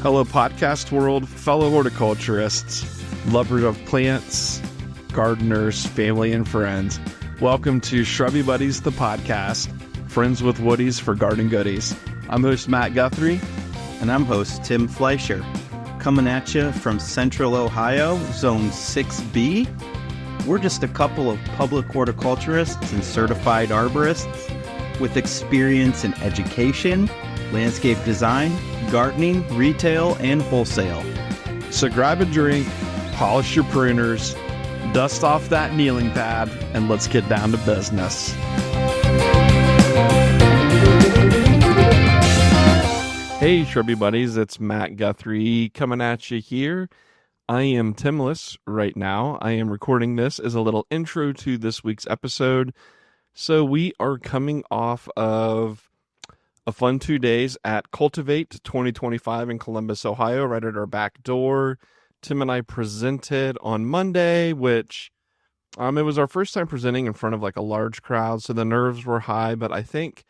Hello, podcast world, fellow horticulturists, lovers of plants, gardeners, family, and friends. Welcome to Shrubby Buddies, the podcast, friends with woodies for garden goodies. I'm host Matt Guthrie. And I'm host Tim Fleischer. Coming at you from Central Ohio, Zone 6B. We're just a couple of public horticulturists and certified arborists with experience in education, landscape design, gardening, retail, and wholesale. So grab a drink, polish your pruners, dust off that kneeling pad, and let's get down to business. Hey, Shrubby Buddies, it's Matt Guthrie coming at you here. I am Timless right now. I am recording this as a little intro to this week's episode. So we are coming off of a fun 2 days at Cultivate 2025 in Columbus, Ohio, right at our back door. Tim and I presented on Monday, which it was our first time presenting in front of like a large crowd, so the nerves were high, but I think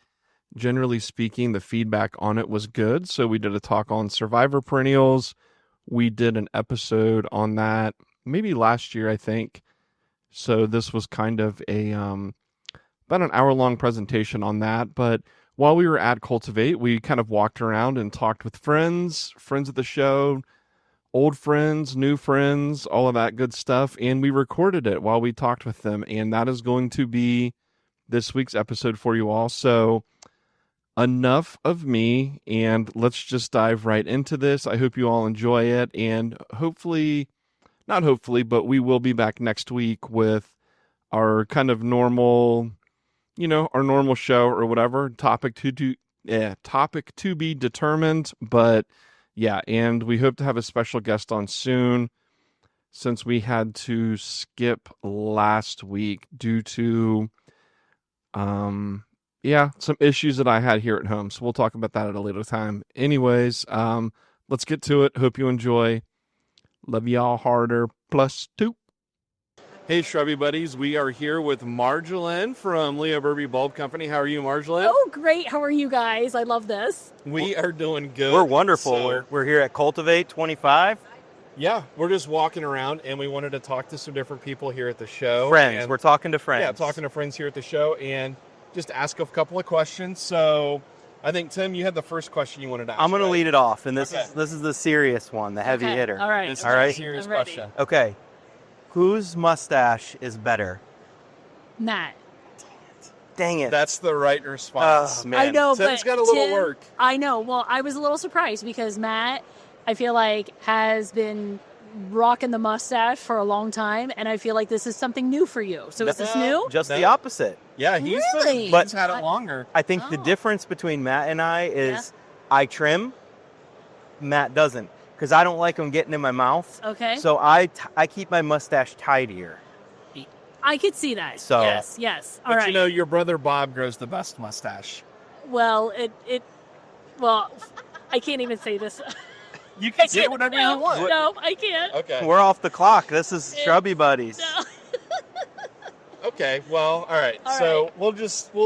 generally speaking, the feedback on it was good. So we did a talk on survivor perennials. We did an episode on that maybe last year, I think. So this was kind of a about an hour-long presentation on that. But while we were at Cultivate, we kind of walked around and talked with friends of the show, old friends, new friends, all of that good stuff. And we recorded it while we talked with them. And that is going to be this week's episode for you all. So enough of me, and let's just dive right into this. I hope you all enjoy it, and not hopefully, but we will be back next week with our kind of normal, our normal show or whatever, topic to be determined, but yeah, and we hope to have a special guest on soon, since we had to skip last week due to some issues that I had here at home. So we'll talk about that at a later time. Anyways, let's get to it. Hope you enjoy. Love y'all harder. +2. Hey, Shrubby Buddies. We are here with Marjolaine from Leo Burby Bulb Company. How are you, Marjolaine? Oh, great. How are you guys? I love this. We are doing good. We're wonderful. So, We're here at Cultivate 25. yeah, we're just walking around, and we wanted to talk to some different people here at the show. Friends. We're talking to friends. Yeah, talking to friends here at the show, and just ask a couple of questions. So I think, Tim, you had the first question you wanted to ask. I'm going to lead it off, and this Okay. is the serious one, the heavy hitter. All right. This is All right. a serious I'm ready. question. Okay. Whose mustache is better? Matt. Dang it. That's the right response. Oh, man. I know, Tim's but got a little Tim, work. I know. Well, I was a little surprised because Matt, I feel like, has been rocking the mustache for a long time, and I feel like this is something new for you. So is this new? Just No. the opposite. Yeah, he's Really? But- he's had it longer. I think the Oh. difference between Matt and I is I trim, Matt doesn't, because I don't like them getting in my mouth. Okay. So I keep my mustache tidier. I could see that. So- Yes. All But right. your brother Bob grows the best mustache. Well, well, I can't even say this. You can say whatever no, you want. No, I can't. Okay. We're off the clock. This is Shrubby Buddies. No. Okay. Well, all right. All so we'll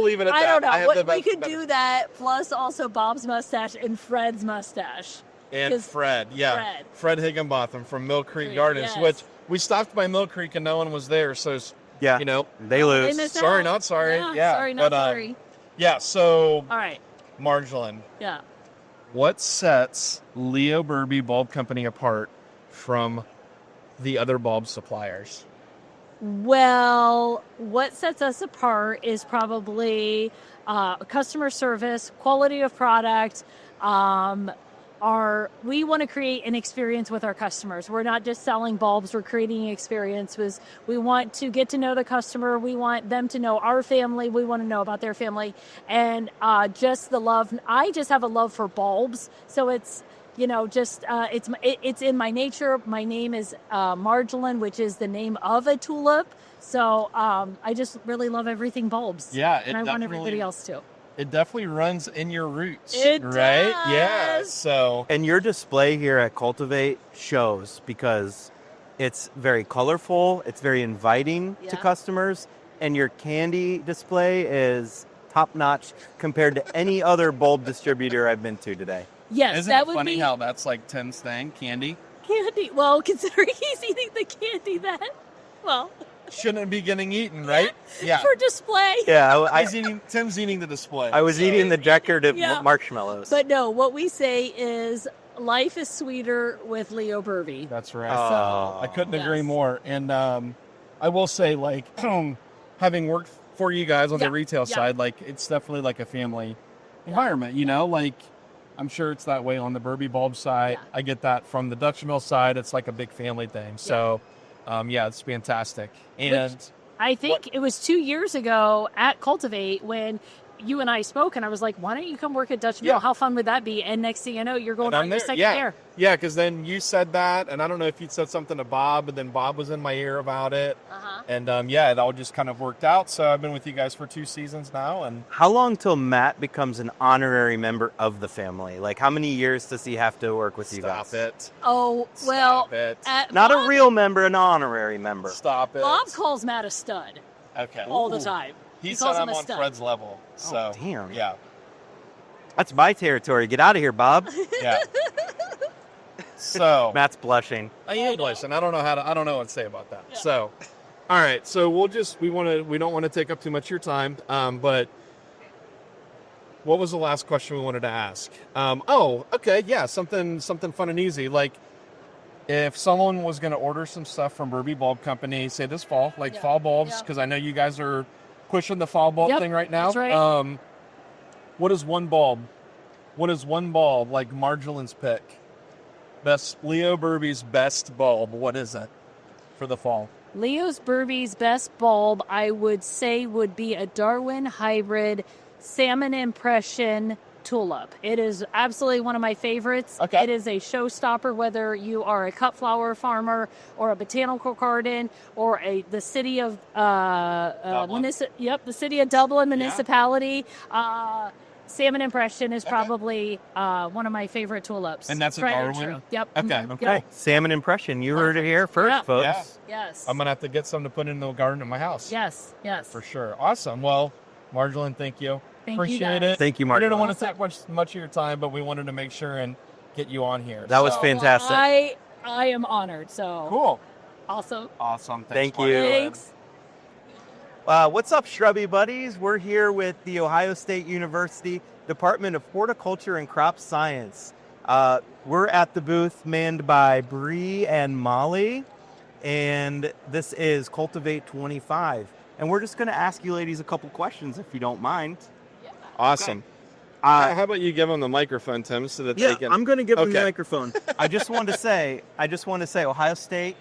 leave it at I that. don't know. have We could do that, plus also Bob's mustache and Fred's mustache. And 'cause Fred, yeah, Fred Higginbotham from Mill Creek Gardens, Yes. which we stopped by Mill Creek and no one was there. So Yeah. They lose. missed sorry, out. not sorry. Yeah, sorry, not but, sorry. Yeah. So All right. Marjolaine, Yeah. what sets Leo Burby Bulb Company apart from the other bulb suppliers? Well, what sets us apart is probably customer service, quality of product. We want to create an experience with our customers. We're not just selling bulbs, we're creating an experience. We want to get to know the customer. We want them to know our family. We want to know about their family. And just the love. I just have a love for bulbs. So it's, it's in my nature. My name is Marjolaine, which is the name of a tulip. So I just really love everything bulbs. Yeah, and I want everybody else to. It definitely runs in your roots, It right? does. Yeah. So And your display here at Cultivate shows because it's very colorful, it's very inviting to Yeah. customers, and your candy display is top-notch compared to any other bulb distributor I've been to today. Yes, Isn't that it would funny be how that's like Tim's thing, candy? candy. Well, considering he's eating the candy, Shouldn't be getting eaten, right? Yeah. for display. Yeah, Tim's eating the display. I was so- eating the decorative Yeah. marshmallows. But no, what we say is life is sweeter with Leo Burby. That's right. Oh. I couldn't Yes. agree more. And I will say, like, having worked for you guys on Yeah, the retail yeah. side, like, it's definitely like a family environment, you know? Like, I'm sure it's that way on the Burby bulb side. Yeah. I get that from the Dutch Mill side. It's like a big family thing. So, yeah, it's fantastic. And I think it was 2 years ago at Cultivate when you and I spoke, and I was like, why don't you come work at Dutch Mill? Yeah. How fun would that be? And next thing you know, you're going And I'm on your there. second Yeah. year. Yeah, because then you said that, and I don't know if you'd said something to Bob, but then Bob was in my ear about it. Uh-huh. And yeah, it all just kind of worked out. So I've been with you guys for 2 seasons now, and How long till Matt becomes an honorary member of the family? Like, how many years does he have to work with you guys? stop it. Oh, well, Stop it. Not Bob, a real member, an honorary member. Stop it. Bob calls Matt a stud Okay. all the time. He calls said him I'm a on stud. Fred's level. So damn. yeah, That's my territory. Get out of here, Bob. yeah. So Matt's blushing. I am blushing. I don't know what to say about that. Yeah. So, all right. So we don't want to take up too much of your time. But what was the last question we wanted to ask? Oh, okay. Yeah. Something fun and easy. Like if someone was going to order some stuff from Burby Bulb Company, say this fall, like Yeah. fall bulbs, Yeah. because I know you guys are pushing the fall bulb Yep, thing right now. that's right. What is one bulb? Like Marjolaine's pick? Best Leo Burby's best bulb. What is it for the fall? Leo's Burby's best bulb, I would say, would be a Darwin hybrid salmon impression tulip. It is absolutely one of my favorites. Okay. It is a showstopper whether you are a cut flower farmer or a botanical garden or the city of Dublin? the city of Dublin municipality. Salmon impression is probably one of my favorite tulips. And that's a Tried and Darwin? true. Yep. Okay. Mhm. Okay. Yep. Salmon impression. You heard it here first, Yeah. folks. Yeah. Yes. I'm gonna have to get some to put in the garden at my house. Yes. Yes. For sure. Awesome. Well, Marjolaine, thank you. Thank you, Appreciate guys. it. Thank you, I Mark. didn't want to take much of your time, but we wanted to make sure and get you on here. That was So- fantastic. I am honored. So Cool. awesome. Awesome. Thank you. Marjolaine. Thanks. What's up, Shrubby Buddies? We're here with the Ohio State University Department of Horticulture and Crop Science. We're at the booth manned by Bree and Molly, and this is Cultivate 25. And we're just going to ask you ladies a couple questions, if you don't mind. Awesome. Uh, How about you give them the microphone, Tim, so that yeah, they can. I'm going to give them the Okay. microphone. I just want to say, Ohio State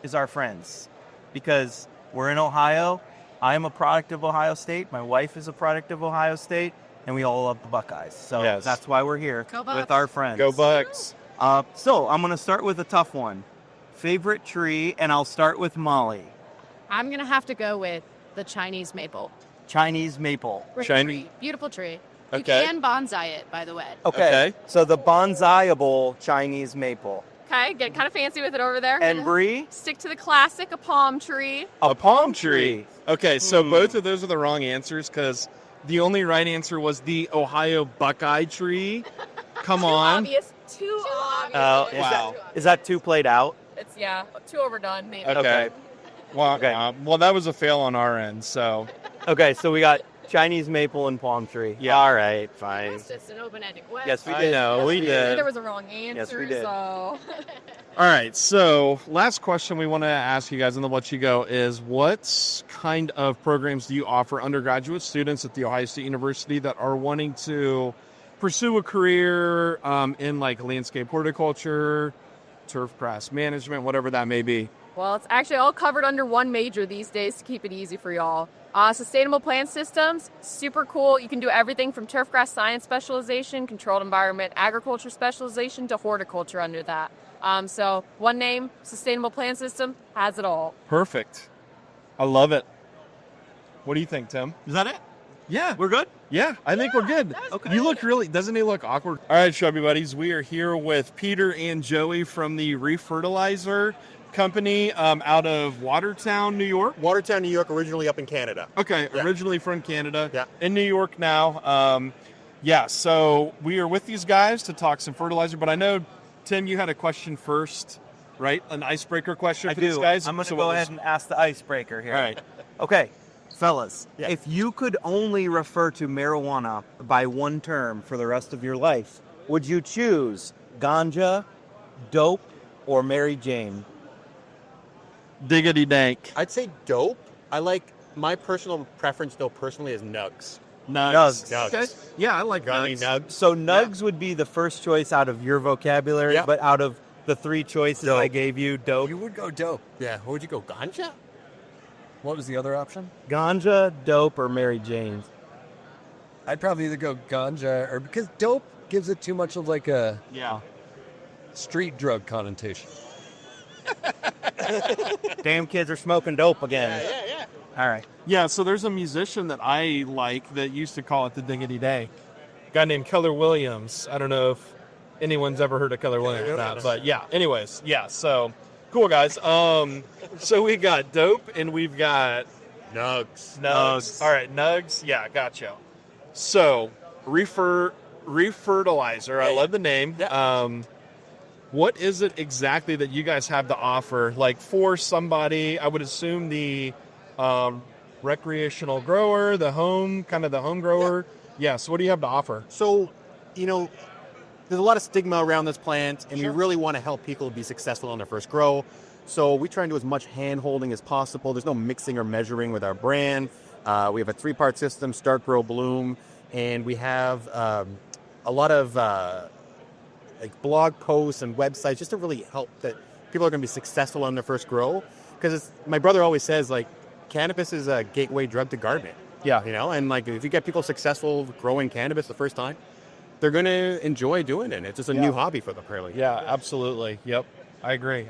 is our friends because we're in Ohio. I'm a product of Ohio State. My wife is a product of Ohio State, and we all love the Buckeyes. So Yes. that's why we're here Go Bucks. with our friends. Go Bucks. So I'm going to start with a tough one. Favorite tree, and I'll start with Molly. I'm going to have to go with the Chinese maple. Chinese maple. Great Chinese- tree. Beautiful tree. Okay. You can bonsai it, by the way. Okay. So the bonsaiable Chinese maple. Okay, get kind of fancy with it over there. And Bree, Stick to the classic, a palm tree. A palm tree. Okay, so Hmm. both of those are the wrong answers because the only right answer was the Ohio Buckeye tree. Come on. Obvious. Too obvious. Wow. is that two played out? It's, too overdone, maybe. Okay. Well, Okay. well, that was a fail on our end. So Okay, so we got Chinese maple and palm tree. Yeah. All right, fine. That's just an open-ended question. Yes, we I did. know, we did. There was a wrong answer, Yes, we did. so... all right. So last question we want to ask you guys, and then let you go, is what kind of programs do you offer undergraduate students at the Ohio State University that are wanting to pursue a career in like landscape horticulture, turf grass management, whatever that may be? Well, it's actually all covered under one major these days to keep it easy for y'all. Sustainable plant systems, super cool. You can do everything from turfgrass science specialization, controlled environment agriculture specialization to horticulture under that. So one name, sustainable plant system, has it all. Perfect. I love it. What do you think, Tim? Is that it? Yeah. We're good? Yeah, I think we're good. Okay. You look really, doesn't he look awkward? All right, Shrubby Buddies, we are here with Peter and Joey from the Refertilizer Company out of Watertown, New York. Watertown, New York, originally up in Canada. Okay, Yeah. originally from Canada. Yeah. In New York now. Yeah, so we are with these guys to talk some fertilizer, but I know, Tim, you had a question first, right? An icebreaker question for these guys? I'm going to So go what ahead and ask the icebreaker here. All right. Okay, fellas, Yeah. if you could only refer to marijuana by one term for the rest of your life, would you choose ganja, dope, or Mary Jane? Diggity dank. I'd say dope. I like my personal preference, though, personally, is nugs. Nugs. Nugs. Okay. Yeah, I like Got any nugs. nugs? So nugs would be the first choice out of your vocabulary, Yeah. but out of the three choices I gave you, dope, You would go dope. Yeah. Who would you go? Ganja? What was the other option? ganja, dope, or Mary Jane? I'd probably either go ganja or because dope gives it too much of like a Yeah. street drug connotation. Damn kids are smoking dope again. Yeah. All right. Yeah, so there's a musician that I like that used to call it the Diggity Day. A guy named Keller Williams. I don't know if anyone's ever heard of Keller Williams or not, but yeah. Anyways, yeah. So cool, guys. So we got dope and we've got Nugs. nugs. All right, nugs. Yeah, gotcha. So refertilizer. I love the name. What is it exactly that you guys have to offer? Like for somebody, I would assume the recreational grower, the home grower. Yeah. So what do you have to offer? So, there's a lot of stigma around this plant, and we really want to help people be successful on their first grow. So we try and do as much hand-holding as possible. There's no mixing or measuring with our brand. We have a 3-part system, start, grow, bloom, and we have a lot of like blog posts and websites just to really help that people are going to be successful on their first grow. Because my brother always says, like, cannabis is a gateway drug to gardening. Yeah. And like if you get people successful growing cannabis the first time, they're going to enjoy doing it. It's just a new hobby for them, really. Yeah, absolutely. Yep, I agree.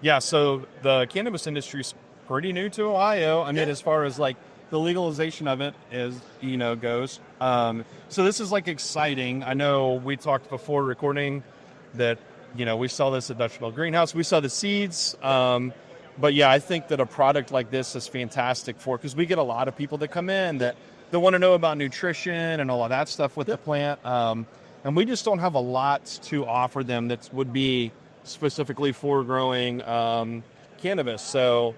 Yeah, so the cannabis industry is pretty new to Ohio. I mean, as far as like the legalization of it goes. So this is like exciting. I know we talked before recording that, we saw this at Dutch Mill Greenhouse. We saw the seeds. But yeah, I think that a product like this is fantastic because we get a lot of people that come in that want to know about nutrition and all of that stuff with the plant. And we just don't have a lot to offer them that would be specifically for growing cannabis. So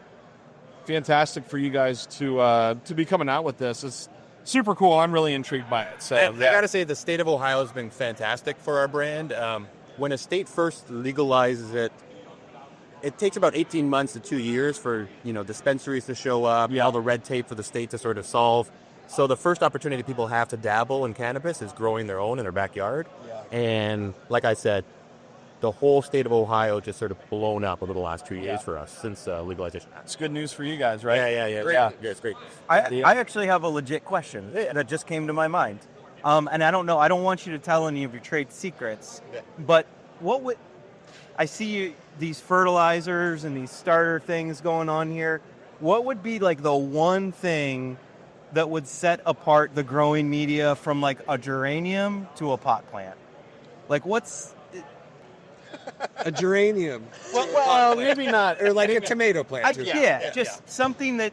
fantastic for you guys to be coming out with this. It's super cool. I'm really intrigued by it. So I got to say, the state of Ohio has been fantastic for our brand. When a state first legalizes it, it takes about 18 months to 2 years for, dispensaries to show up, all the red tape for the state to sort of solve. So the first opportunity people have to dabble in cannabis is growing their own in their backyard. Yeah. And like I said, the whole state of Ohio just sort of blown up over the last 2 years for us since legalization. it's good news for you guys, right? Yeah. Great. Yeah, it's great. I actually have a legit question that just came to my mind. And I don't know, I don't want you to tell any of your trade secrets, but I see these fertilizers and these starter things going on here. What would be like the one thing that would set apart the growing media from like a geranium to a pot plant? Like what's... A geranium. Well, maybe not. Or like a tomato plant. Something that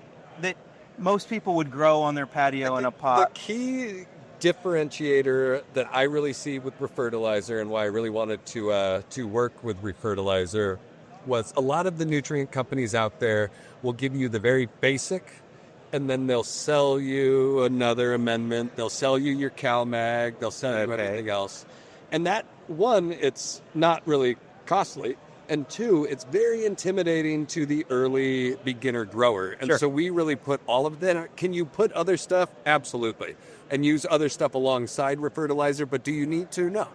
most people would grow on their patio in a The pot. key differentiator that I really see with refertilizer and why I really wanted to work with refertilizer was a lot of the nutrient companies out there will give you the very basic, and then they'll sell you another amendment. They'll sell you your CalMag. They'll sell you everything else. And that, one, it's not really costly. And two, it's very intimidating to the early beginner grower. And so we really put all of that. Can you put other stuff? Absolutely. And use other stuff alongside refertilizer, but do you need to? No.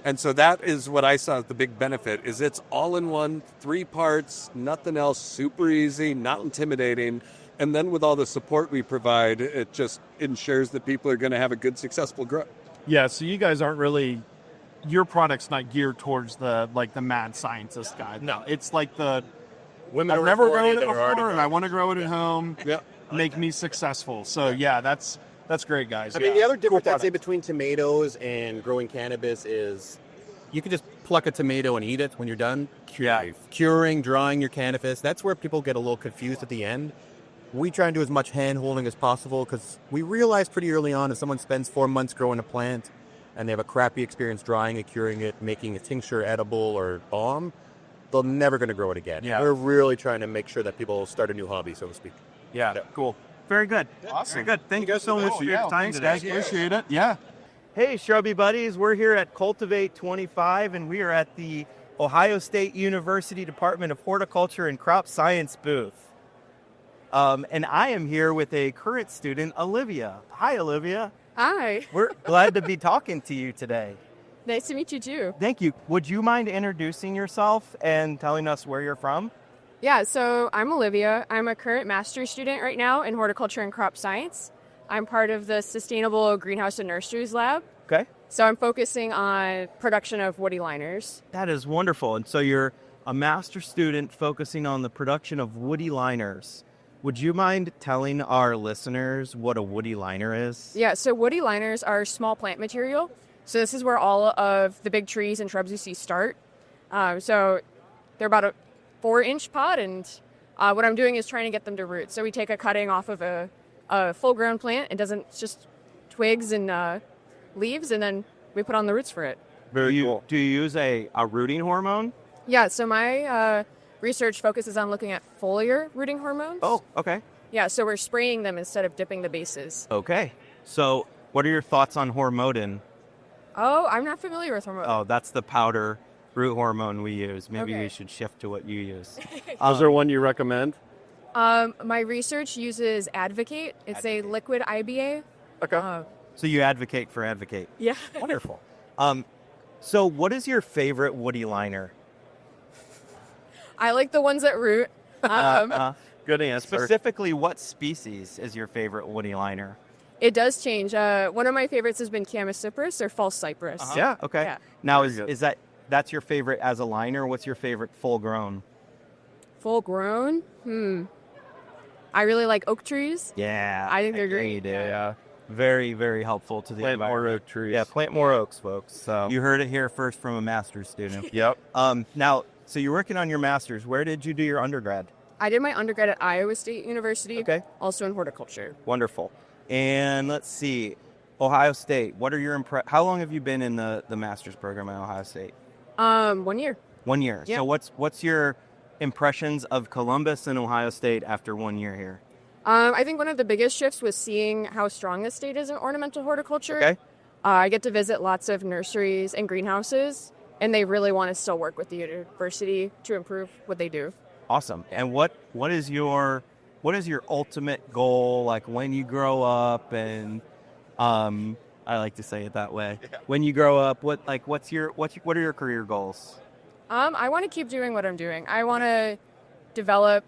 And so that is what I saw as the big benefit, is it's all in one, 3 parts, nothing else, super easy, not intimidating. And then with all the support we provide, it just ensures that people are going to have a good, successful grow. Yeah, so you guys aren't really, your product's not geared towards the mad scientist guy. No, it's like the Women I've never grown it before and I want to grow it at home. Yeah. Make me successful. So yeah, that's great, guys. I mean, the other difference I'd say between tomatoes and growing cannabis is you can just pluck a tomato and eat it when you're done. Curing, drying your cannabis. That's where people get a little confused at the end. we try and do as much hand-holding as possible because we realized pretty early on if someone spends 4 months growing a plant and they have a crappy experience drying it, curing it, making a tincture edible or balm, they're never going to grow it again. Yeah. We're really trying to make sure that people start a new hobby, so to speak. Yeah, cool. Very good. Awesome. Very good. Thank you so much for your time today. Appreciate it. Yeah. Hey, Shrubby Buddies. We're here at Cultivate 25, and we are at the Ohio State University Department of Horticulture and Crop Science booth. And I am here with a current student, Olivia. Hi, Olivia. Hi. We're glad to be talking to you today. Nice to meet you too. Thank you. Would you mind introducing yourself and telling us where you're from? Yeah, so I'm Olivia. I'm a current master's student right now in horticulture and crop science. I'm part of the Sustainable Greenhouse and Nurseries Lab. Okay. So I'm focusing on production of woody liners. That is wonderful. And so you're a master's student focusing on the production of woody liners. Would you mind telling our listeners what a woody liner is? Yeah, so woody liners are small plant material. So this is where all of the big trees and shrubs you see start. So they're about a 4-inch pod, and what I'm doing is trying to get them to root. So we take a cutting off of a full-grown plant. It's just twigs and leaves, and then we put on the roots for it. Very cool. Do you use a rooting hormone? Yeah, so my research focuses on looking at foliar rooting hormones. Oh, okay. Yeah, so we're spraying them instead of dipping the bases. Okay. So what are your thoughts on hormone? Oh, I'm not familiar with hormone. Oh, that's the powder root hormone we use. Maybe Okay. we should shift to what you use. Is there one you recommend? My research uses Advocate. It's a liquid IBA. Okay. So you advocate for Advocate. Yeah. Wonderful. So what is your favorite woody liner? I like the ones that root. Good answer. Specifically, what species is your favorite woody liner? It does change. One of my favorites has been Chamaecyparis or false cypress. Yeah. Okay. Yeah. Now, Very good. is that's your favorite as a liner? What's your favorite full grown? Full grown? I really like oak trees. Yeah. I think they're there great. you do. Yeah. Very, very helpful to the Plant more environment. oak trees. Yeah, plant more oaks, folks. So. You heard it here first from a master's student. Yep. Now, so you're working on your master's. Where did you do your undergrad? I did my undergrad at Iowa State University. Okay. Also in horticulture. Wonderful. And let's see, Ohio State. What are your how long have you been in the master's program at Ohio State? 1 year. 1 year. Yeah. So what's your impressions of Columbus and Ohio State after 1 year here? I think one of the biggest shifts was seeing how strong the state is in ornamental horticulture. Okay. I get to visit lots of nurseries and greenhouses, and they really want to still work with the university to improve what they do. Awesome. And what is your ultimate goal, like when you grow up? And I like to say it that way. Yeah. When you grow up, what are your career goals? I want to keep doing what I'm doing. I want to develop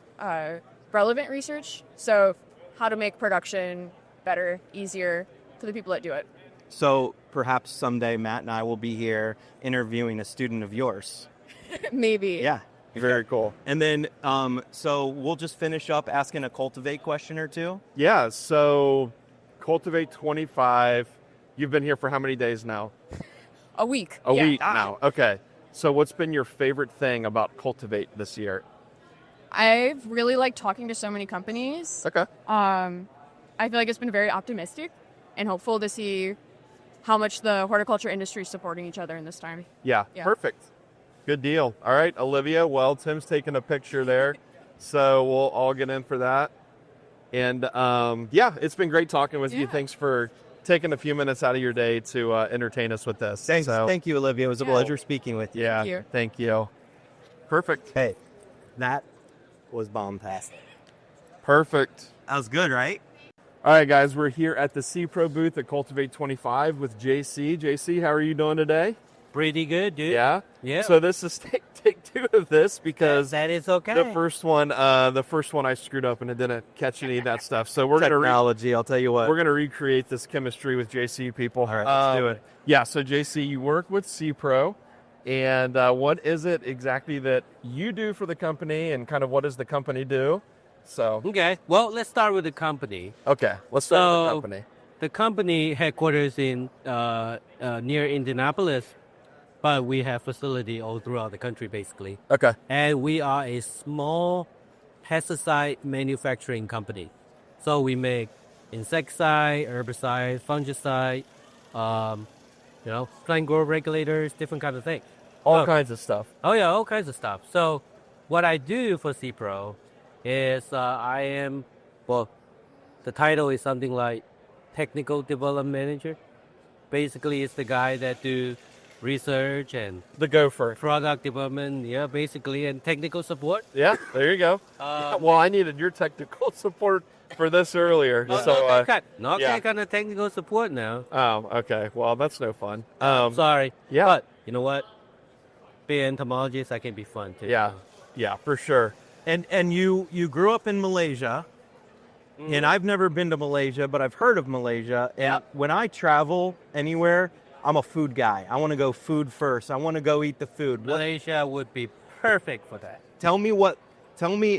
relevant research, so how to make production better, easier for the people that do it. So perhaps someday Matt and I will be here interviewing a student of yours. Maybe. Yeah. Very cool. And then, so we'll just finish up asking a Cultivate question or two. Yeah. So, Cultivate 25. You've been here for how many days now? A week. A Yeah. week now. Okay. So, what's been your favorite thing about Cultivate this year? I've really liked talking to so many companies. Okay. I feel like it's been very optimistic and hopeful to see how much the horticulture industry is supporting each other in this time. Yeah. Perfect. Good deal. All right, Olivia. Well, Tim's taking a picture there, so we'll all get in for that. And yeah, it's been great talking with you. Yeah. Thanks for taking a few minutes out of your day to entertain us with this. Thanks. So, Thank you, Olivia. It was a pleasure speaking with you. yeah. Thank you. Thank you. Perfect. Hey, that was bomb-tastic. Perfect. That was good, right? All right, guys. We're here at the C-Pro booth at Cultivate 25 with JC. JC, how are you doing today? Pretty good, dude. Yeah? Yeah. So this is take two of this because that is okay. the first one I screwed up and it didn't catch any of that stuff. So we're Technology, I'll tell you what. gonna recreate this chemistry with JC, people. All right, let's do it. Yeah. So JC, you work with C-Pro, and what is it exactly that you do for the company, and kind of what does the company do? So Okay. Well, let's start with the company. okay, let's start with the So- company. The company headquarters in near Indianapolis, but we have facility all throughout the country, basically. Okay. And we are a small pesticide manufacturing company. So we make insecticide, herbicide, fungicide, plant growth regulators, different kind of things. All So- kinds of stuff. Oh yeah, all kinds of stuff. So what I do for CPRO is I am, well, the title is something like technical development manager. Basically, it's the guy that do research and The gopher. product development, yeah, basically, and technical support. Yeah, there you go. Well, I needed your technical support for this earlier. So, Not yeah. that kind of technical support now. oh, okay. Well, that's no fun. Sorry. yeah. But you know what? Being an entomologist, I can be fun too. Yeah, for sure. And you grew up in Malaysia, and I've never been to Malaysia, but I've heard of Malaysia. And when I travel anywhere, I'm a food guy. I want to go food first. I want to go eat the food. Malaysia would be perfect for that. Tell me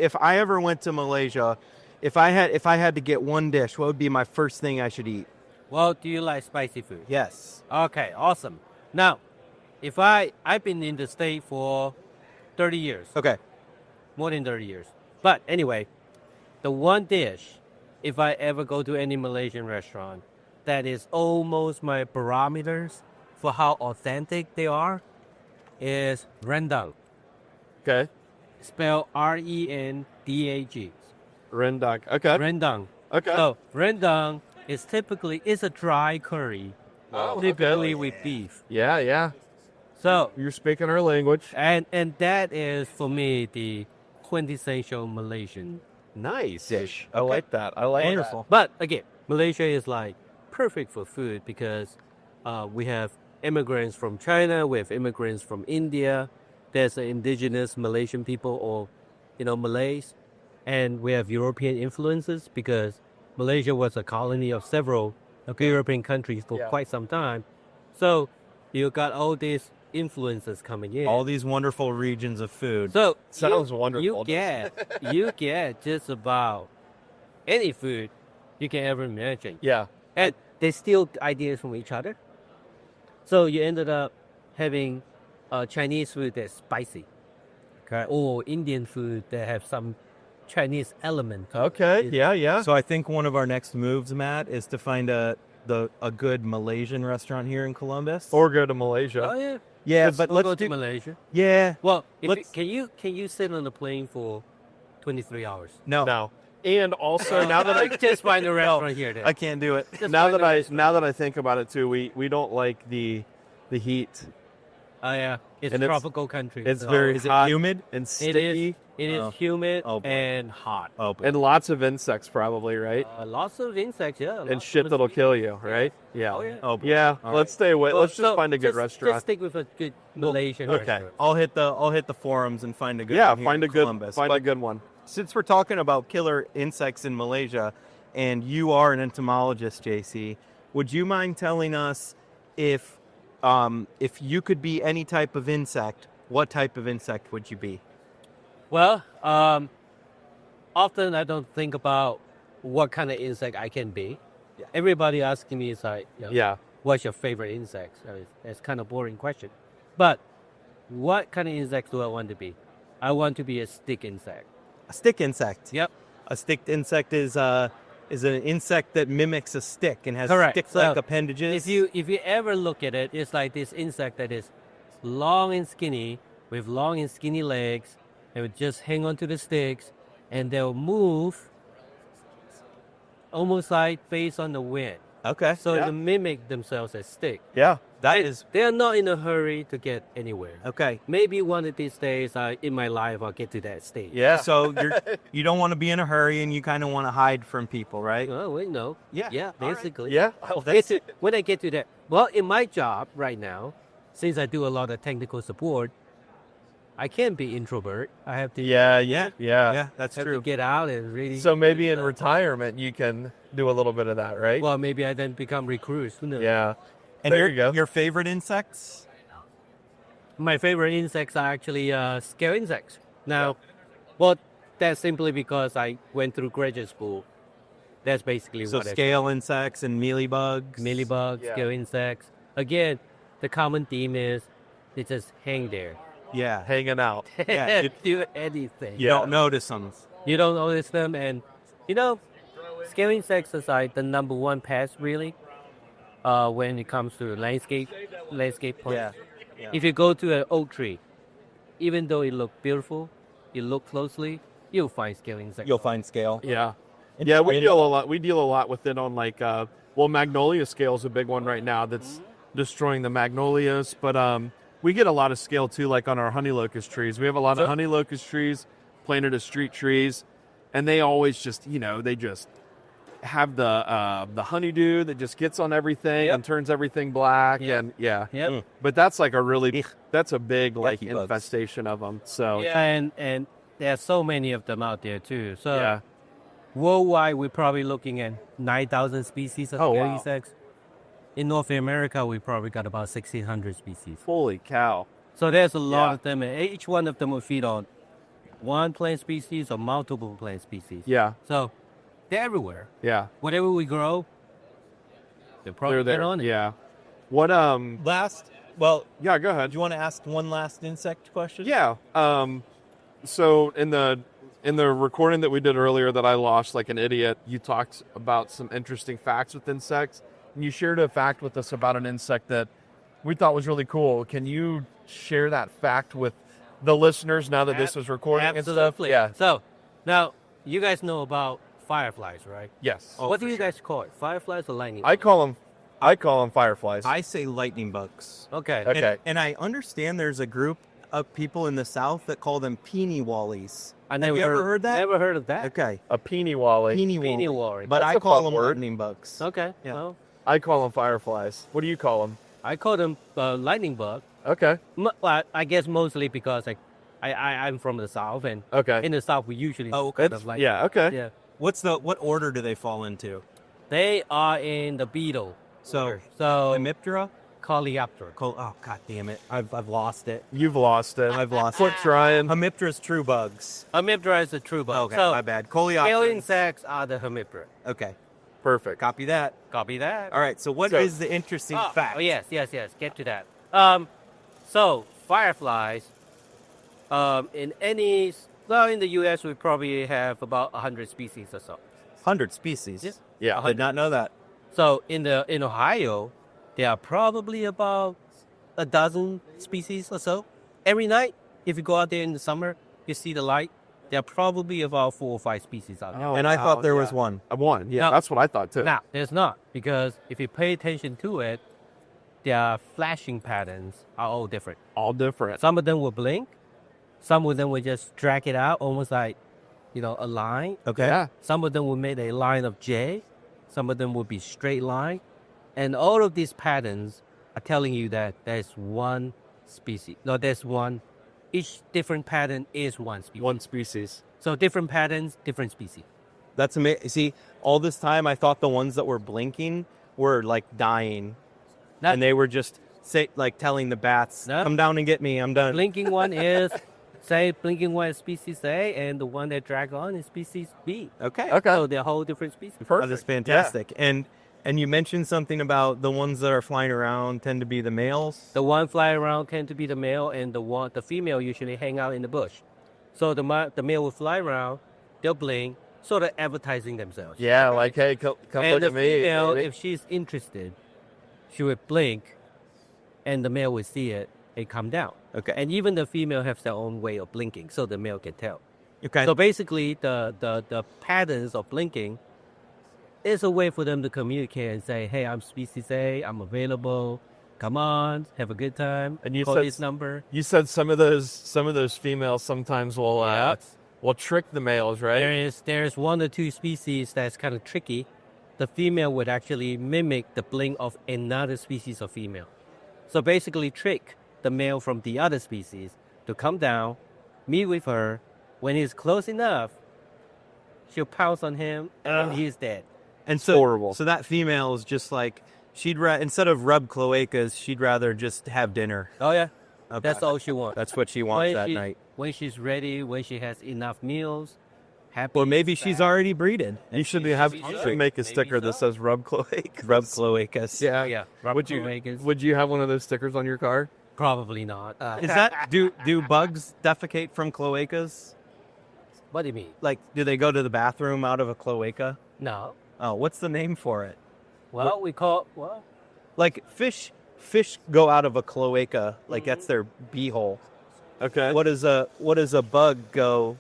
if I ever went to Malaysia, if I had to get one dish, what would be my first thing I should eat? Well, do you like spicy food? Yes. Okay, awesome. Now, if I've been in the state for 30 years, Okay. more than 30 years. But anyway, the one dish, if I ever go to any Malaysian restaurant, that is almost my barometers for how authentic they are, is rendang. Okay. Spelled Rendag. Rendang. Okay. Rendang. Okay. So rendang is a dry curry, Oh, typically okay. with beef. Yeah. So You're speaking our language. and that is for me the quintessential Malaysian Nice. Dish. I like that. I like Wonderful. But again, Malaysia is like perfect for food because we have immigrants from China, we have immigrants from India. There's indigenous Malaysian people or, Malays, and we have European influences because Malaysia was a colony of several European countries for Yeah. quite some time. So you got all these influences coming in. All these wonderful regions of food. So Sounds wonderful. You get just about any food you can ever imagine, Yeah. and they steal ideas from each other. So you ended up having Chinese food that's spicy, okay, or Indian food that have some Chinese element. Okay. Yeah. So I think one of our next moves, Matt, is to find a good Malaysian restaurant here in Columbus. Or go to Malaysia. Oh yeah, yeah, but we'll let's go do to Malaysia. yeah. Well, Let's- can you sit on a plane for 23 hours? No. And also now that I just find a restaurant here. Then. I can't do it. Just now find that a I restaurant. now that I think about it too, we don't like the heat. Oh yeah, it's And a it's- tropical country. It's so very Is it hot humid? and It sticky is. It is Oh. humid Oh, boy. and hot. Oh, and lots of insects probably, right? Lots of insects, yeah. and lots shit of that'll kill you, right? Yeah. Oh, yeah. oh, boy. Yeah. All Let's stay away. Well, Let's just so find a good restaurant. Just stick with a good Malaysian okay. restaurant. I'll hit the forums and find a good Yeah. one here Find in a good Columbus. find a But good one. since we're talking about killer insects in Malaysia, and you are an entomologist, JC, would you mind telling us if you could be any type of insect, what type of insect would you be? Well, often I don't think about what kind of insect I can be. Yeah. Everybody asking me is like, Yeah. what's your favorite insect? So it's kind of boring question. But what kind of insect do I want to be? I want to be a stick insect. A stick insect. Yep. A stick insect is an insect that mimics a stick and has Correct. stick-like So, appendages. If you ever look at it, it's like this insect that is long and skinny with long and skinny legs. They would just hang onto the sticks and they'll move almost like based on the wind. Okay. So Yeah. to mimic themselves as stick. Yeah. That is They are not in a hurry to get anywhere. okay. Maybe one of these days in my life I'll get to that stage. Yeah. So you don't want to be in a hurry and you kind of want to hide from people, right? Oh, wait, no. Yeah. Yeah, All right. basically. Yeah. Oh, that's When I get to that, well, in my job right now, since I do a lot of technical support, I can't be introvert. I have to, Yeah. yeah. Yeah. Yeah, that's have to true. get out and really. So maybe in uh, retirement you can do a little bit of that, right? Well, maybe I then become recruits. Who knows? yeah. And There you go. your favorite insects? My favorite insects are actually scale insects. Now, well, that's simply because I went through graduate school. That's basically So what scale insects and mealybugs. mealybugs, Yeah. scale insects. Again, the common theme is they just hang there. Yeah. Hanging out. Yeah, Do anything. You don't notice them. You don't notice them, and you know, scale insects is like the number one pest really. When it comes to landscape plants. Yeah. If you go to an oak tree, even though it looks beautiful, you look closely, you'll find scale insects. You'll find scale. Yeah. And- Yeah, we and- deal a lot. We deal a lot with it on like, well, magnolia scale is a big one right now that's destroying the magnolias. But we get a lot of scale too, like on our honey locust trees. We have a lot of honey locust trees planted as street trees, and they always just, they just have the honeydew that just gets on everything and turns everything black. And Yep. but that's like that's a big like Yucky bugs. infestation of them. So Yeah, and there are so many of them out there too. So yeah. worldwide, we're probably looking at 9,000 species of Oh, scale wow. insects. In North America, we probably got about 1,600 species. Holy cow. So there's a lot Yeah. of them, and each one of them will feed on one plant species or multiple plant species. Yeah. So they're everywhere. Yeah. Whatever we grow, they're probably They're there. on it. Yeah. What Well, yeah, go ahead. do you want to ask one last insect question? Yeah. So in the recording that we did earlier that I lost like an idiot, you talked about some interesting facts with insects, and you shared a fact with us about an insect that we thought was really cool. Can you share that fact with the listeners now that this is recording and stuff? Absolutely. Yeah. So now you guys know about fireflies, right? Yes. What do you guys call it? Fireflies or lightning? I call them fireflies. I say lightning bugs. Okay. Okay. And I understand there's a group of people in the South that call them peony wallies. I never you ever heard that? Never heard of that. Okay. A peeny wally. Peony Peony wally. wally. But That's I a call fun them word. lightning bugs. Okay. Yeah. Well, I call them fireflies. What do you call them? I call them lightning bug. Okay. Well, I guess mostly because I'm from the South, and Okay. in the South we usually Oh, kind It's- of like yeah. Okay. yeah. What order do they fall into? They are in the beetle. So, So Hemiptera? Coleoptera. Oh, god damn it. I've lost it. You've lost it. I've lost Quit it. trying. Hemiptera's true bugs. Hemiptera is the true bug. Okay, so my bad. scale Coleoptera. insects are the hemiptera. Okay, Perfect. copy that. Copy that. All right, so what is So- the interesting Oh, fact? Oh, yes. Get to that. So fireflies, in the U.S. we probably have about 100 species or so. 100 species. Yeah. Yeah. I did not know that. So in Ohio, there are probably about a dozen species or so. Every night, if you go out there in the summer, you see the light. There are probably about 4 or 5 species out there. Oh, And I wow, thought there was yeah. one. One. Yeah, No. that's what I thought too. Now, there's not, because if you pay attention to it, their flashing patterns are all different. All different. Some of them will blink. Some of them will just drag it out, almost like, a line. Okay. Yeah. Some of them will make a line of J. Some of them will be straight line. And all of these patterns are telling you that there's one species. No, there's one. Each different pattern is one species. One species. So different patterns, different species. That's amazing. See, all this time I thought the ones that were blinking were like dying. That And they were just telling the bats, No. come down and get me. I'm done. blinking one is species A, and the one that drag on is species B. Okay. Okay. So they're whole different species. Oh, that's fantastic. And you mentioned something about the ones that are flying around tend to be the males. The one flying around tend to be the male, and the female usually hang out in the bush. So the male will fly around, they'll blink, sort of advertising themselves. Yeah, like, hey, come And look the at me. female, baby. if she's interested, she would blink, and the male would see it and come down. Okay. And even the female has their own way of blinking, so the male can tell. Okay. So basically, the patterns of blinking is a way for them to communicate and say, "Hey, I'm species A. I'm available. Come on, have a good time. And you call said this number." You said some of those females sometimes will trick the males, right? There's 1 or 2 species that's kind of tricky. The female would actually mimic the blink of another species of female. So basically, trick the male from the other species to come down, meet with her. When he's close enough, she'll pounce on him, and he's dead. And so, Horrible. So that female is just like instead of rub cloacas, she'd rather just have dinner. Oh yeah, Okay. that's all she wants. That's what she wants that night. When she's ready, when she has enough meals, happy. Well, maybe she's already breeded. You should make a sticker that says "Rub Cloake." Rub cloacas. Yeah. Yeah. Would you have one of those stickers on your car? Probably not. Is that do bugs defecate from cloacas? What do you mean? Like, do they go to the bathroom out of a cloaca? No. Oh, what's the name for it? Well, we call well. Like fish go out of a cloaca, like that's their beehole. Okay. What is a bug go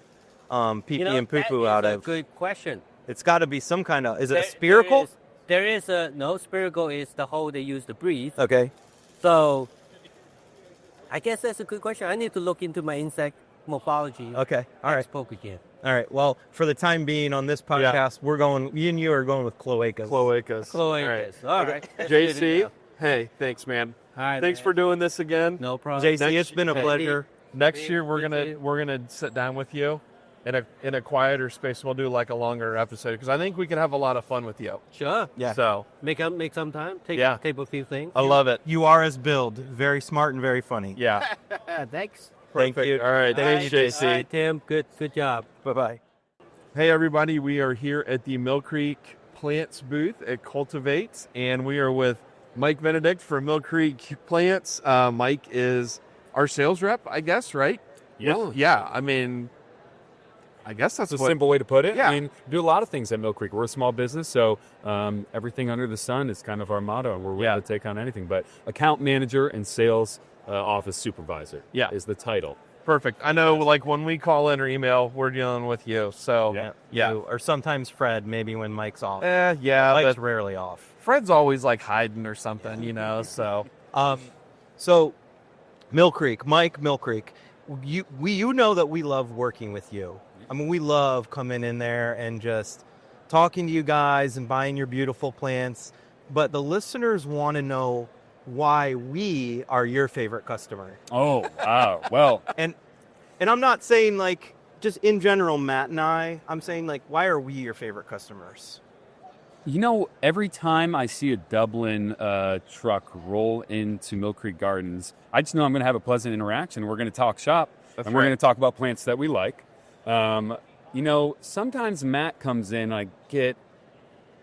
pee pee and poo poo out That's a of? good question. It's got to be some kind of. Is it a spherical? There is a no spherical is the hole they use to breathe. Okay. So I guess that's a good question. I need to look into my insect morphology. Okay. All right. Spoke again. All right. Well, for the time being on this podcast, we're going. Me and you are going with cloacas. Cloacas. Cloacas. All right. That's good to JC, know. hey, thanks, man. All right. Thanks for doing this again. No problem. JC, it's been a pleasure. Next year we're gonna sit down with you in a quieter space. We'll do like a longer episode because I think we can have a lot of fun with you. Sure. Yeah. So Make some time. Take a few things. I love it. You are as Build. Very smart and very funny. Yeah. Thanks. Thank Perfect. you. All right. Thanks, JC. All right, Tim. Good job. Bye bye. Hey, everybody. We are here at the Mill Creek Plants booth at Cultivate, and we are with Mike Benedict from Mill Creek Plants. Mike is our sales rep, I guess, right? Yeah. Yeah. I mean, I guess that's That's a what, simple way to put it. Yeah. I mean, we do a lot of things at Mill Creek. We're a small business, so everything under the sun is kind of our motto, and we're willing to take on anything. But account manager and sales office supervisor is the title. Perfect. I know, like, when we call in or email, we're dealing with you. So, Yeah. Or sometimes Fred, maybe when Mike's off. yeah. Mike's But rarely off. Fred's always, like, hiding or something, so. So, Mill Creek, Mike, Mill Creek, you know that we love working with you. I mean, we love coming in there and just talking to you guys and buying your beautiful plants. But the listeners want to know why we are your favorite customer. Oh, wow. Well, And I'm not saying like just in general, Matt and I'm saying like, why are we your favorite customers? you know, every time I see a Dublin truck roll into Mill Creek Gardens, I just know I'm going to have a pleasant interaction. We're going to talk shop, That's and we're right. going to talk about plants that we like. You know, sometimes Matt comes in,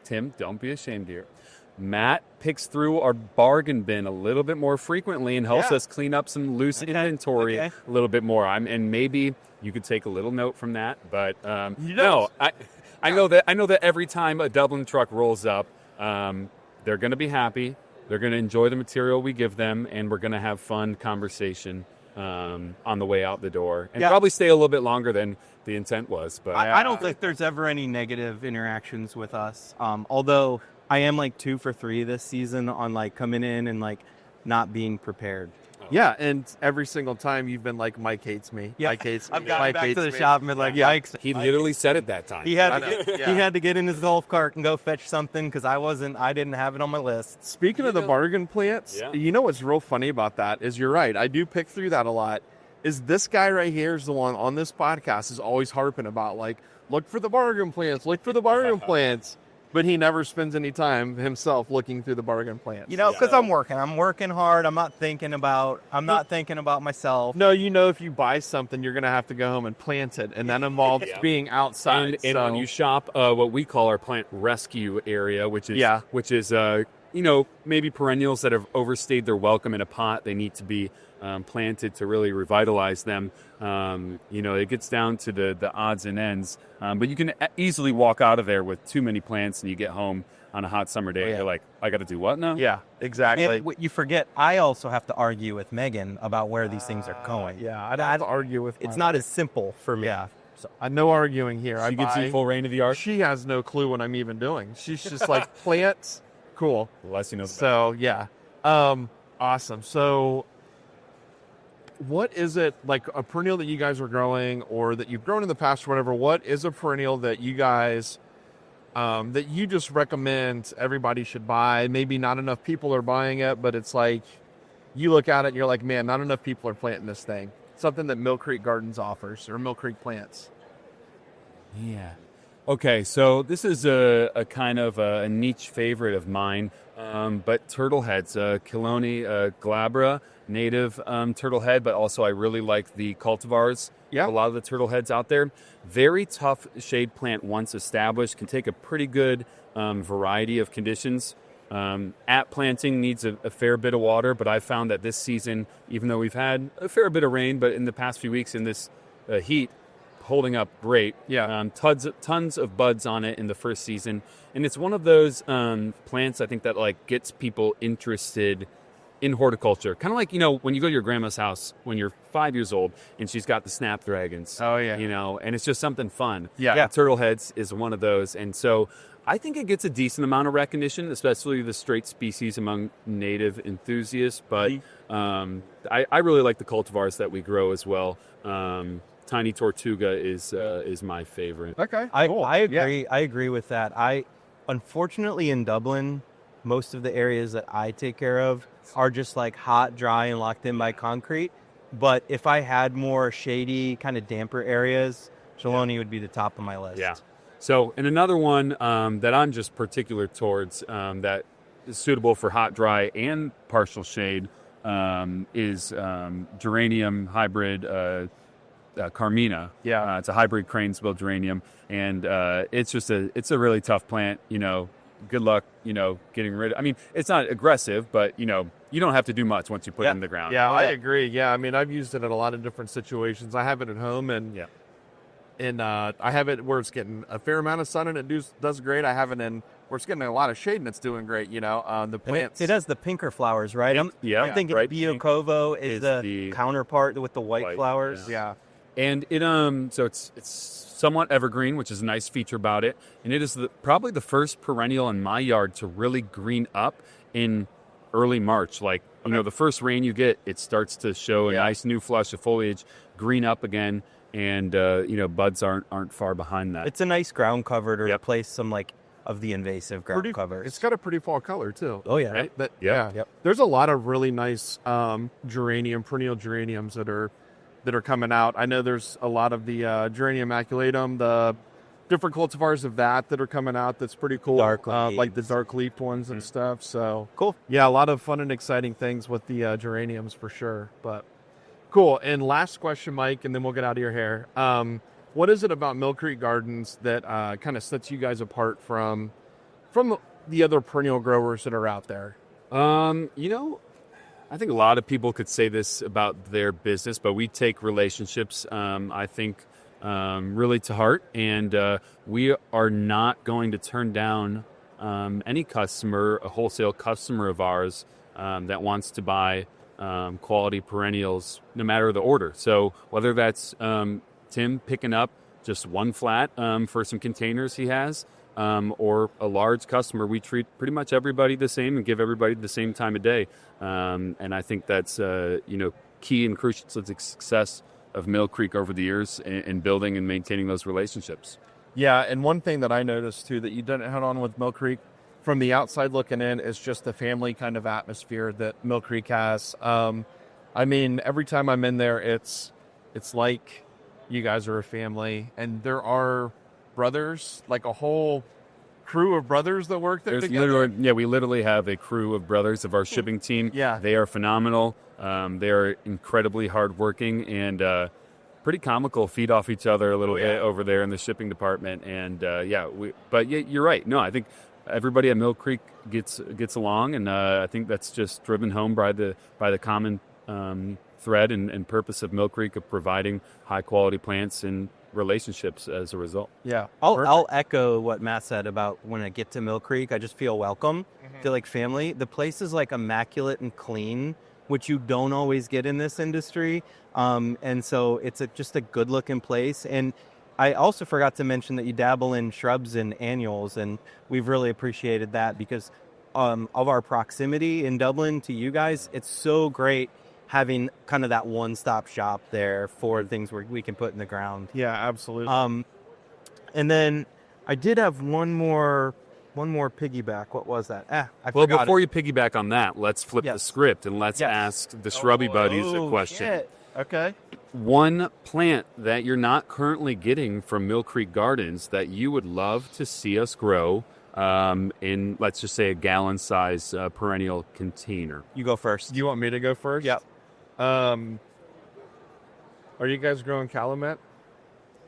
Tim, don't be ashamed here. Matt picks through our bargain bin a little bit more frequently and helps us clean up some loose inventory a little bit more. And maybe you could take a little note from that, but no, I know that every time a Dublin truck rolls up, they're going to be happy. They're going to enjoy the material we give them, and we're going to have fun conversation on the way out the door, and probably stay a little bit longer than the intent was. But I don't think there's ever any negative interactions with us. Although I am like 2 for 3 this season on like coming in and like not being prepared. Yeah, and every single time you've been like, Mike hates me. Yeah. Mike hates me. I've gotten Mike back hates to the me. shop and been like, yikes. he literally said it that time. He had I to know, get, yeah. he had to get in his golf cart and go fetch something because I didn't have it on my list. Speaking of the bargain plants, you know what's real funny about that is you're right. I do pick through that a lot. Is this guy right here is the one on this podcast is always harping about like, look for the bargain plants, look for the bargain plants. But he never spends any time himself looking through the bargain plants. You know, because I'm working hard. I'm not thinking about myself. No, you know, if you buy something, you're going to have to go home and plant it. And that involves being outside. And when you shop what we call our plant rescue area, which is you know, maybe perennials that have overstayed their welcome in a pot, they need to be planted to really revitalize them. You know, it gets down to the odds and ends. But you can easily walk out of there with too many plants, and you get home on a hot summer day. You're like, I got to do what now? Yeah, exactly. And you forget, I also have to argue with Megan about where these things are going. Yeah, I'd have to argue with It's my not as simple for me. Yeah. So, no arguing here. She gets in full reign of the art. She has no clue what I'm even doing. She's just like, plants, cool. The less you know. So, yeah. Awesome. So, what is it, like a perennial that you guys are growing or that you've grown in the past or whatever, what is a perennial that you guys, that you just recommend everybody should buy? Maybe not enough people are buying it, but it's like, you look at it and you're like, man, not enough people are planting this thing. Something that Mill Creek Gardens offers or Mill Creek Plants. Yeah. Okay, so this is a kind of a niche favorite of mine, but turtle heads, Kiloni glabra, native turtle head, but also I really like the cultivars. Yeah. A lot of the turtle heads out there. Very tough shade plant once established, can take a pretty good variety of conditions. At planting needs a fair bit of water, but I've found that this season, even though we've had a fair bit of rain, but in the past few weeks in this heat, holding up great. Yeah. Tons of buds on it in the first season, and it's one of those plants I think that like gets people interested in horticulture. Kind of like, when you go to your grandma's house when you're 5 years old and she's got the snapdragons. Oh, yeah. And it's just something fun. Yeah. Turtle heads is one of those. And so I think it gets a decent amount of recognition, especially the straight species among native enthusiasts. But I really like the cultivars that we grow as well. Tiny Tortuga is my favorite. Okay. Cool. I agree. Yeah. I agree with that. Unfortunately, in Dublin, most of the areas that I take care of are just like hot, dry, and locked in by concrete. But if I had more shady, kind of damper areas, Chelone would be the top of my list. Yeah. So, and another one that I'm just particular towards that is suitable for hot, dry, and partial shade is geranium hybrid Carmina. Yeah. It's a hybrid cranesbill geranium, and it's a really tough plant. Good luck, getting rid of. I mean, it's not aggressive, but you don't have to do much once you put it in the ground. Yeah, I agree. Yeah, I mean, I've used it in a lot of different situations. I have it at home, and I have it where it's getting a fair amount of sun and it does great. I have it in where it's getting a lot of shade and it's doing great. The plants. It has the pinker flowers, right? I'm thinking Biocovo is the counterpart with the white flowers. Yeah. And it so it's somewhat evergreen, which is a nice feature about it. And it is probably the first perennial in my yard to really green up in early March. Like, the first rain you get, it starts to show a nice new flush of foliage, green up again, and buds aren't far behind that. It's a nice ground cover to replace some of the invasive ground covers. It's got a pretty fall color too. Oh yeah. Right? But there's a lot of really nice perennial geraniums that are coming out. I know there's a lot of the Geranium maculatum, the different cultivars of that are coming out. That's pretty cool. Like the dark leaf ones and stuff. So cool. Yeah, a lot of fun and exciting things with the geraniums for sure. But cool. And last question, Mike, and then we'll get out of your hair. What is it about Mill Creek Gardens that kind of sets you guys apart from the other perennial growers that are out there? I think a lot of people could say this about their business, but we take relationships, I think, really to heart. And we are not going to turn down any customer, a wholesale customer of ours, that wants to buy quality perennials, no matter the order. So whether that's Tim picking up just one flat for some containers he has, or a large customer, we treat pretty much everybody the same and give everybody the same time of day. And I think that's key and crucial to the success of Mill Creek over the years in building and maintaining those relationships. Yeah, and one thing that I noticed too that you didn't hit on with Mill Creek from the outside looking in is just the family kind of atmosphere that Mill Creek has. I mean, every time I'm in there, it's like you guys are a family, and there are brothers, like a whole crew of brothers that work there together. We literally have a crew of brothers of our shipping team. Yeah. They are phenomenal. They are incredibly hardworking and pretty comical, feed off each other a little bit over there in the shipping department. And you're right. No, I think everybody at Mill Creek gets along, and I think that's just driven home by the common thread and purpose of Mill Creek of providing high quality plants and relationships as a result. Yeah. I'll echo what Matt said about when I get to Mill Creek, I just feel welcome to family. The place is immaculate and clean, which you don't always get in this industry. And so it's just a good looking place. And I also forgot to mention that you dabble in shrubs and annuals, and we've really appreciated that because of our proximity in Dublin to you guys. It's so great having kind of that one-stop shop there for things where we can put in the ground. Yeah, absolutely. And then I did have one more piggyback. What was that? I Well, forgot before it. you piggyback on that, let's flip the script and let's ask the Shrubby Buddies a question. Shit. Okay. One plant that you're not currently getting from Mill Creek Gardens that you would love to see us grow in, let's just say, a gallon-size perennial container. You go first. You want me to go first? Yep. Are you guys growing Calumet?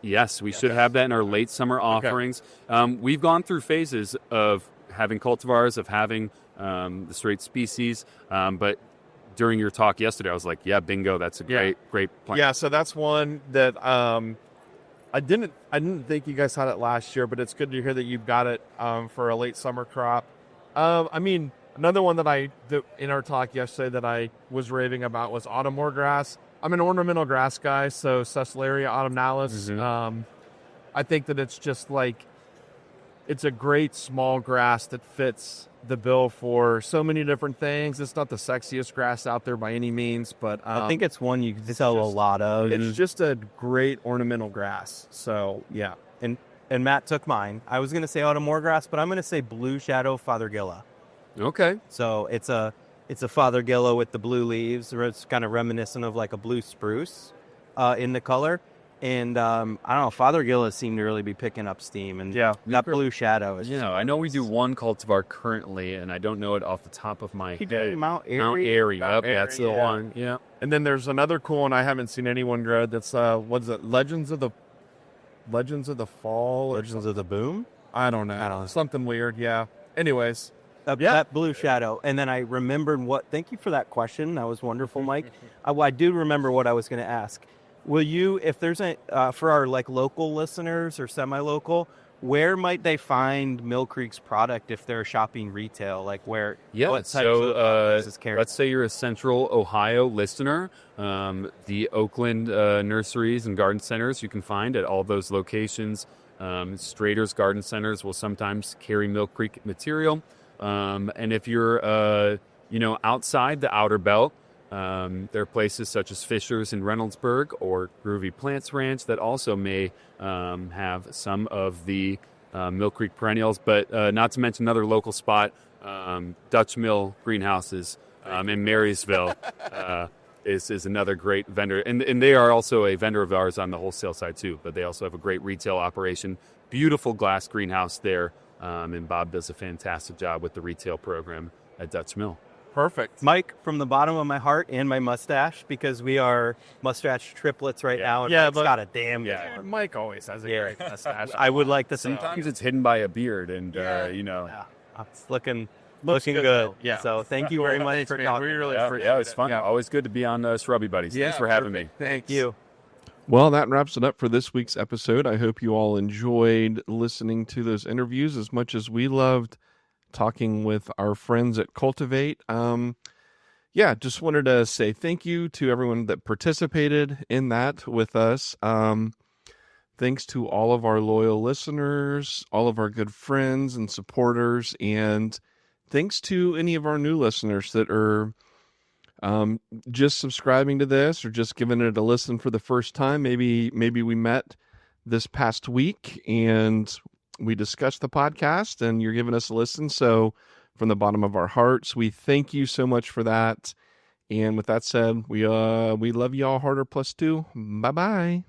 Yes, we should have that in our late summer offerings. We've gone through phases of having cultivars, of having the straight species, but during your talk yesterday, I was like, yeah, bingo, that's a great plant. Yeah, so that's one that I I didn't think you guys had it last year, but it's good to hear that you've got it for a late summer crop. I mean, another one that in our talk yesterday that I was raving about was autumnmore grass. I'm an ornamental grass guy, so Cecularia autumnalis. I think that it's just like, it's a great small grass that fits the bill for so many different things. It's not the sexiest grass out there by any means, but I think it's one you can sell a lot of. It's just a great ornamental grass. So yeah. And Matt took mine. I was going to say autumnmore grass, but I'm going to say blue shadow fothergilla. Okay. So it's a fothergilla with the blue leaves. It's kind of reminiscent of like a blue spruce in the color. And I don't know, fothergillas seem to really be picking up steam. And that blue shadow is I know we do one cultivar currently, and I don't know it off the top of my head. Mount Airy. Mount Airy. Mount Airy, That's the one. Yeah. And then there's another cool one I haven't seen anyone grow. That's what is it? Legends of the Fall. Legends of the Boom. I don't know. Something weird. Yeah. Anyways. That blue shadow. And then I remembered thank you for that question. That was wonderful, Mike. I do remember what I was going to ask. Will you, if there's for our like local listeners or semi-local, where might they find Mill Creek's product if they're shopping retail? Like where? Yeah. What types So of let's say you're a Central Ohio listener. The Oakland nurseries and garden centers you can find at all those locations. Strader's Garden Centers will sometimes carry Mill Creek material. And if you're outside the outer belt, there are places such as Fisher's in Reynoldsburg or Groovy Plants Ranch that also may have some of the Mill Creek perennials, but not to mention another local spot, Dutch Mill Greenhouses in Marysville is another great vendor. And they are also a vendor of ours on the wholesale side too, but they also have a great retail operation. Beautiful glass greenhouse there, and Bob does a fantastic job with the retail program at Dutch Mill. Perfect. Mike, from the bottom of my heart and my mustache, because we are mustache triplets right now. And Mike's got a damn good one. Mike always has a great mustache. I would like to say Sometimes it's hidden by a beard, and it's looking good. Yeah. So thank you very much for talking. We really appreciate it was fun. Yeah. Always good to be on Shrubby Buddies. Thanks for having me. Thanks. You. Well, that wraps it up for this week's episode. I hope you all enjoyed listening to those interviews as much as we loved talking with our friends at Cultivate. Just wanted to say thank you to everyone that participated in that with us. Thanks to all of our loyal listeners, all of our good friends and supporters, and thanks to any of our new listeners that are just subscribing to this or just giving it a listen for the first time. Maybe we met this past week and we discussed the podcast and you're giving us a listen. So from the bottom of our hearts, we thank you so much for that. And with that said, we love y'all harder +2. Bye-bye.